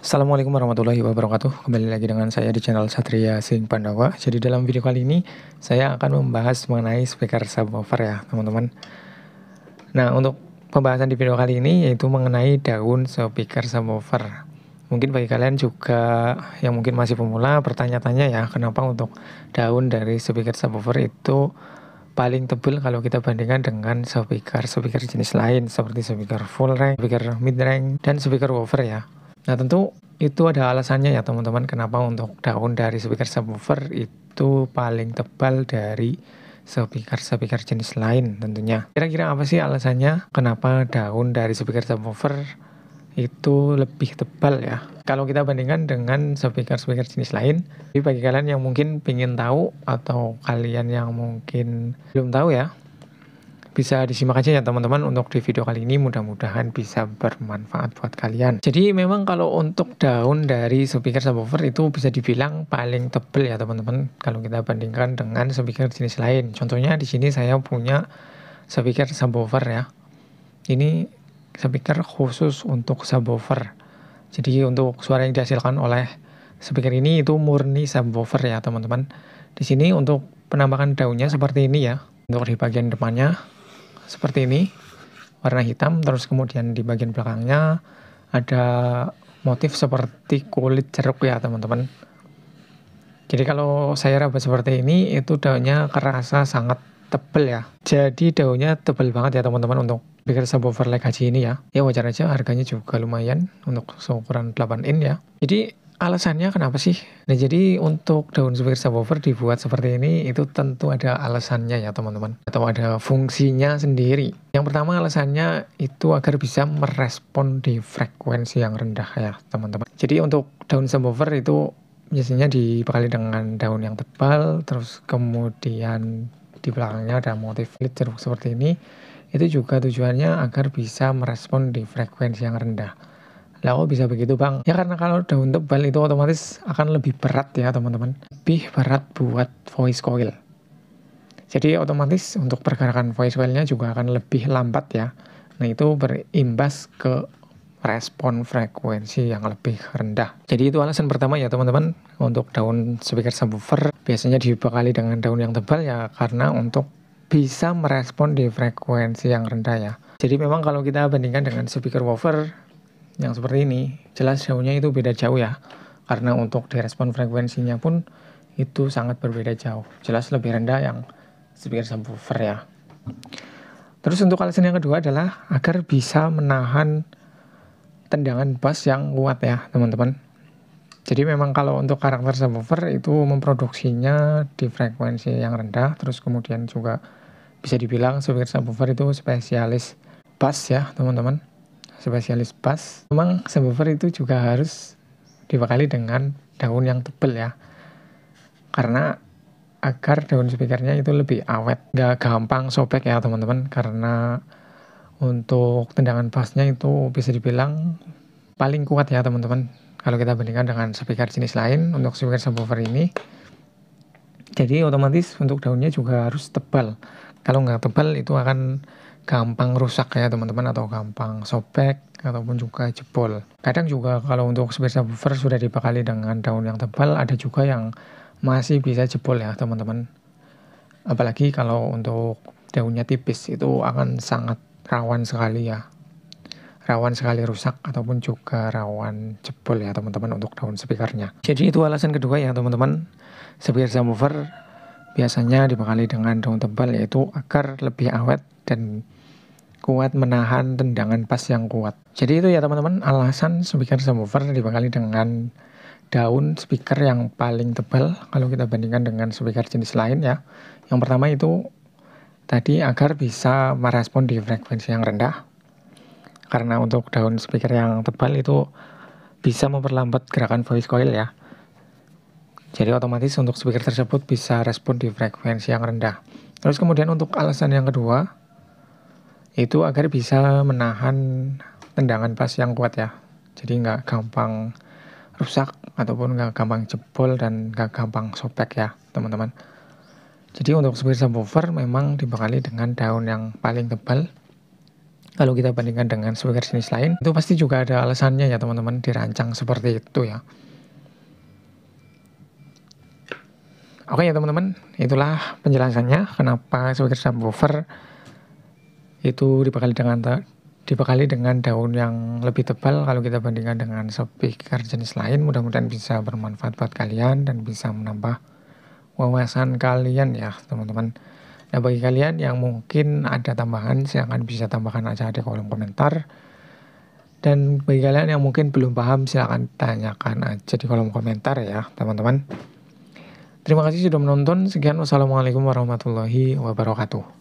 Assalamualaikum warahmatullahi wabarakatuh. Kembali lagi dengan saya di channel Satria Sing Pandawa. Jadi dalam video kali ini saya akan membahas mengenai speaker subwoofer ya teman-teman. Nah, untuk pembahasan di video kali ini yaitu mengenai daun speaker subwoofer. Mungkin bagi kalian juga yang mungkin masih pemula bertanya-tanya ya, kenapa untuk daun dari speaker subwoofer itu paling tebal kalau kita bandingkan dengan speaker jenis lain seperti speaker full range, speaker mid range, dan speaker woofer ya. Nah, tentu itu ada alasannya ya teman-teman, kenapa untuk daun dari speaker subwoofer itu paling tebal dari speaker jenis lain tentunya. Kira-kira apa sih alasannya kenapa daun dari speaker subwoofer itu lebih tebal ya kalau kita bandingkan dengan speaker jenis lain? Jadi bagi kalian yang mungkin ingin tahu atau kalian yang mungkin belum tahu ya, bisa disimak aja ya teman-teman untuk di video kali ini, mudah-mudahan bisa bermanfaat buat kalian. Jadi memang kalau untuk daun dari speaker subwoofer itu bisa dibilang paling tebal ya teman-teman kalau kita bandingkan dengan speaker jenis lain. Contohnya di sini saya punya speaker subwoofer ya. Ini speaker khusus untuk subwoofer. Jadi untuk suara yang dihasilkan oleh speaker ini itu murni subwoofer ya teman-teman. Di sini untuk penampakan daunnya seperti ini ya. Untuk di bagian depannya seperti ini, warna hitam, terus kemudian di bagian belakangnya ada motif seperti kulit jeruk ya teman-teman. Jadi kalau saya raba seperti ini, itu daunnya kerasa sangat tebal ya. Jadi daunnya tebal banget ya teman-teman untuk speaker subwoofer Legacy ini ya. Ya wajar aja, harganya juga lumayan untuk seukuran 8 in ya. Jadi alasannya kenapa sih? Nah, jadi untuk daun speaker subwoofer dibuat seperti ini itu tentu ada alasannya ya teman-teman, atau ada fungsinya sendiri. Yang pertama alasannya itu agar bisa merespon di frekuensi yang rendah ya teman-teman. Jadi untuk daun subwoofer itu biasanya dibekali dengan daun yang tebal, terus kemudian di belakangnya ada motif kulit jeruk seperti ini. Itu juga tujuannya agar bisa merespon di frekuensi yang rendah. Lah kok bisa begitu bang? Ya karena kalau daun tebal itu otomatis akan lebih berat ya teman-teman. Lebih berat buat voice coil. Jadi otomatis untuk pergerakan voice coilnya juga akan lebih lambat ya. Nah itu berimbas ke respon frekuensi yang lebih rendah. Jadi itu alasan pertama ya teman-teman, untuk daun speaker subwoofer biasanya dibekali dengan daun yang tebal ya karena untuk bisa merespon di frekuensi yang rendah ya. Jadi memang kalau kita bandingkan dengan speaker woofer yang seperti ini, jelas daunnya itu beda jauh ya. Karena untuk direspon frekuensinya pun itu sangat berbeda jauh. Jelas lebih rendah yang speaker subwoofer ya. Terus untuk alasan yang kedua adalah agar bisa menahan tendangan bass yang kuat ya teman-teman. Jadi memang kalau untuk karakter subwoofer itu memproduksinya di frekuensi yang rendah, terus kemudian juga bisa dibilang speaker subwoofer itu spesialis bass ya teman-teman. Spesialis bass. Memang subwoofer itu juga harus dibekali dengan daun yang tebal ya. Karena agar daun speakernya itu lebih awet, nggak gampang sobek ya teman-teman, karena untuk tendangan bassnya itu bisa dibilang paling kuat ya teman-teman kalau kita bandingkan dengan speaker jenis lain untuk speaker subwoofer ini. Jadi otomatis untuk daunnya juga harus tebal. Kalau nggak tebal itu akan gampang rusak ya teman-teman, atau gampang sobek ataupun juga jebol. Kadang juga kalau untuk speaker subwoofer sudah dibekali dengan daun yang tebal, ada juga yang masih bisa jebol ya teman-teman. Apalagi kalau untuk daunnya tipis itu akan sangat rawan sekali ya, rawan sekali rusak ataupun juga rawan jebol ya teman-teman untuk daun speakernya. Jadi itu alasan kedua ya teman-teman, speaker subwoofer biasanya dibekali dengan daun tebal, yaitu agar lebih awet dan kuat menahan tendangan bass yang kuat. Jadi itu ya teman-teman alasan speaker subwoofer dibekali dengan daun speaker yang paling tebal kalau kita bandingkan dengan speaker jenis lain ya. Yang pertama itu tadi agar bisa merespon di frekuensi yang rendah. Karena untuk daun speaker yang tebal itu bisa memperlambat gerakan voice coil ya. Jadi otomatis untuk speaker tersebut bisa respon di frekuensi yang rendah. Terus kemudian untuk alasan yang kedua, itu agar bisa menahan tendangan bass yang kuat ya. Jadi nggak gampang rusak ataupun nggak gampang jebol dan nggak gampang sobek ya teman-teman. Jadi untuk speaker subwoofer memang dibekali dengan daun yang paling tebal kalau kita bandingkan dengan speaker jenis lain, itu pasti juga ada alasannya ya teman-teman, dirancang seperti itu ya. Oke ya teman-teman, itulah penjelasannya kenapa speaker subwoofer itu dibekali dengan daun yang lebih tebal kalau kita bandingkan dengan speaker jenis lain. Mudah-mudahan bisa bermanfaat buat kalian dan bisa menambah wawasan kalian ya teman-teman. Nah, bagi kalian yang mungkin ada tambahan, silahkan bisa tambahkan aja di kolom komentar. Dan bagi kalian yang mungkin belum paham, silahkan tanyakan aja di kolom komentar ya teman-teman. Terima kasih sudah menonton. Sekian, wassalamualaikum warahmatullahi wabarakatuh.